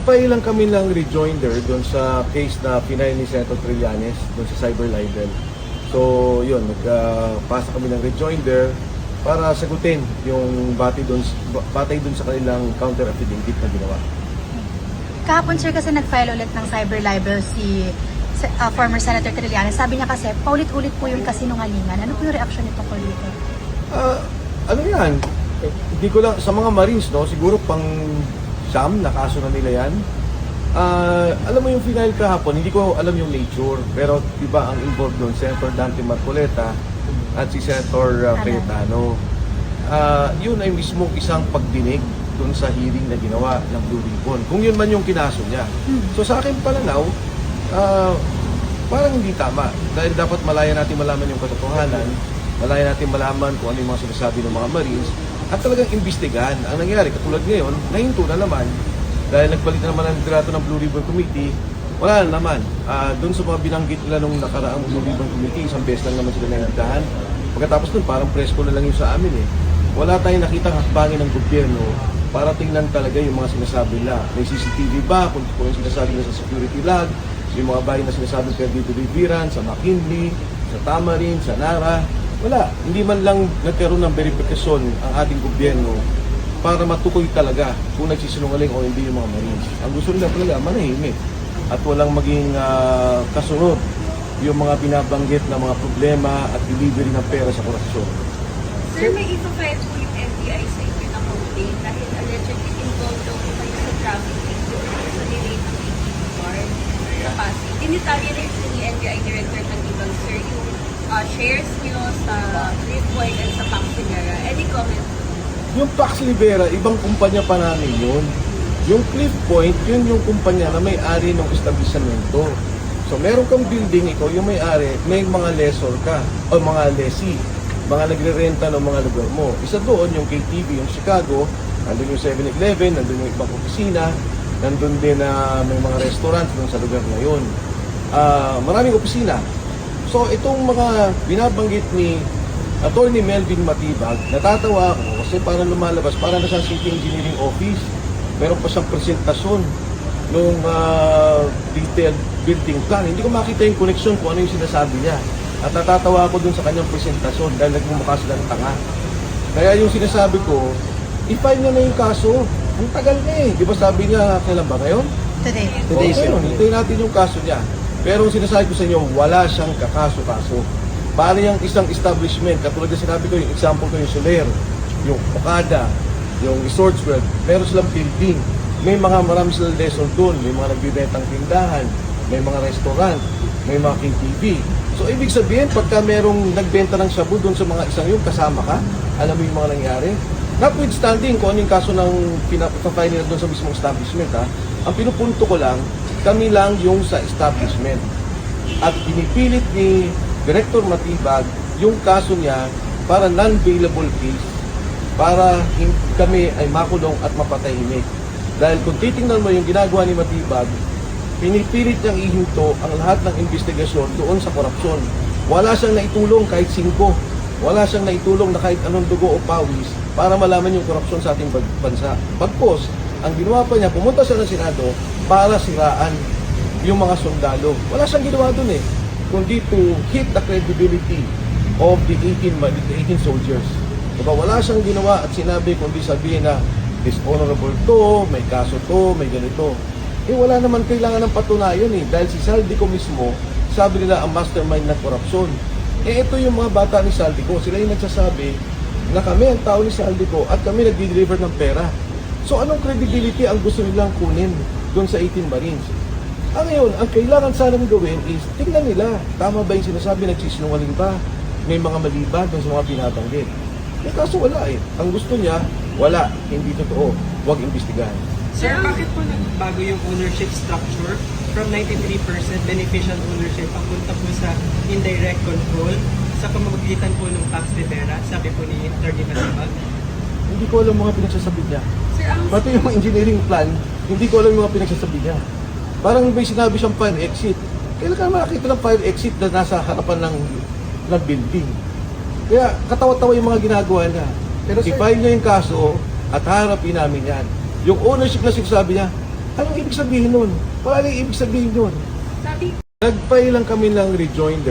Nag-file lang kami ng rejoinder doon sa case na pinay ni Senator Trillanes doon sa cyber libel. So, yun, nagpasa kami ng rejoinder para sagutin yung batay doon sa kanilang counter affidavit na ginawa. Kahapon sir kasi nag-file ulit ng cyber libel si former Senator Trillanes. Sabi niya kasi paulit-ulit po yung kasinungalingan. Ano po yung reaction nito po dito? Ano yan? Hindi ko lang, sa mga Marines, no, siguro pang siyam na kaso na nila yan. Alam mo yung final kahapon, hindi ko alam yung nature, pero diba ang involved doon, Senator Dante Marcoleta at si Senator Cayetano. Yun ay mismo isang pagdinig doon sa hearing na ginawa ng Blue Ribbon. Kung yun man yung kinaso niya. So sa akin palanaw, parang hindi tama. Dahil dapat malaya natin malaman yung katotohanan, malaya natin malaman kung ano yung mga sinasabi ng mga Marines, at talagang imbestigahan. Ang nangyari, katulad ngayon, nahinto na naman, dahil nagpalit na naman ang liderato ng Blue Ribbon Committee, wala na naman. Doon sa mga binanggit nila nung nakaraang Blue Ribbon Committee, isang beses lang naman sila nainandahan. Pagkatapos nun, parang presko na lang yung sa amin eh. Wala tayong nakitang hakbangin ng gobyerno para tingnan talaga yung mga sinasabi nila. May CCTV ba? Kung yung sinasabi nila sa security log, yung mga bahay na sinasabi Perdido Riviran, sa McKinley, sa Tamarin, sa Nara. Wala. Hindi man lang nagkaroon ng verifikasyon ang ating gobyerno para matukoy talaga kung nagsisinungaling o hindi yung mga Marines. Ang gusto nila talaga, manahimik at walang maging kasunod yung mga binabanggit na mga problema at delivery ng pera sa korupsyon. Sir, may ito-file po yung NBI sa inyo na complaint dahil allegedly involved daw po kayo sa trafficking sa nilate ng 18 bar sa Pasig. Dinitalya rin po ni NBI Director ng ibang sir yung shares nyo sa Cliff Point and sa Pax Rivera. Any comment? Yung Pax Rivera, ibang kumpanya pa namin yun. Yung Cliff Point, yun yung kumpanya na may-ari ng establishmento. So meron kang building, ikaw yung may-ari, may mga lessor ka, o mga lessee, mga nagre-renta ng mga lugar mo. Isa doon, yung KTV, yung Chicago, nandun yung 7-Eleven, nandun yung ibang opisina, nandun din na may mga restaurant doon sa lugar na yun. Maraming opisina. So itong mga binabanggit ni Attorney Melvin Matibag, natatawa ako kasi parang lumalabas, parang nasa City Engineering Office. Meron pa siyang presentasyon nung detailed building plan. Hindi ko makita yung connection kung ano yung sinasabi niya. At natatawa ako dun sa kanyang presentasyon dahil nagmumukha sila ng tanga. Kaya yung sinasabi ko, i-file niya na yung kaso. Ang tagal na eh. Di ba sabi niya, kailan ba ngayon? Today. Okay, hintayin natin yung kaso niya. Pero ang sinasabi ko sa inyo, wala siyang kakaso-kaso. Paano yung isang establishment, katulad na sinabi ko, yung example ko yung Soler, yung Okada, yung Resorts World, meron silang building. May marami silang lesson doon, may mga nagbibentang tindahan, may mga restaurant, may mga KTV. So ibig sabihin, pagka merong nagbenta ng shabu doon sa mga isang yung kasama ka, alam mo yung mga nangyari? Notwithstanding kung ano yung kaso ng pinapafile nila doon sa mismong establishment, ang pinupunto ko lang, kami lang yung sa establishment. At pinipilit ni Director Matibag yung kaso niya para non-bailable case para kami ay makulong at mapatahimik. Dahil kung titingnan mo yung ginagawa ni Matibag, pinipilit niyang ihinto ang lahat ng investigasyon doon sa korupsyon. Wala siyang naitulong kahit 5. Wala siyang naitulong na kahit anong dugo o pawis para malaman yung korupsyon sa ating bansa. Pagkos, ang ginawa pa niya, pumunta siya ng Senado para siraan yung mga sundalo. Wala siyang ginawa doon eh, kundi to hit the credibility of the 18 soldiers. Diba? Wala siyang ginawa at sinabi kundi sabihin na dishonorable to, may kaso to, may ganito. Eh wala naman kailangan ng patunayan eh, dahil si Saldico mismo, sabi nila ang mastermind ng korupsyon. Eh ito yung mga bata ni Saldico, sila yung nagsasabi na kami ang tao ni Saldico at kami nag-deliver ng pera. So anong credibility ang gusto nilang kunin doon sa 18 Marines? Ngayon, ang kailangan sanang gawin is tingnan nila, tama ba yung sinasabi, nagsisinungaling ba? May mga mali ba doon sa mga binabanggit? Eh kaso wala eh. Ang gusto niya, wala, hindi totoo, huwag imbestigahan. Sir, bakit po nagbago yung ownership structure from 93% beneficial ownership papunta po sa indirect control sa pamamagitan po ng Pax Rivera, sabi po ni Attorney Matibag? Hindi ko alam mga pinagsasabi niya. Sir, Pati yung engineering plan, hindi ko alam yung mga pinagsasabi niya. Parang may sinabi siyang fire exit. Kailan ka makakita ng fire exit na nasa harapan ng building? Kaya katawa-tawa yung mga ginagawa niya. Pero i-file niya yung kaso at harapin namin yan. Yung ownership na sinasabi niya, Anong ibig sabihin nun? Wala nang ibig sabihin nun. Sabi Nag-file lang kami ng rejoinder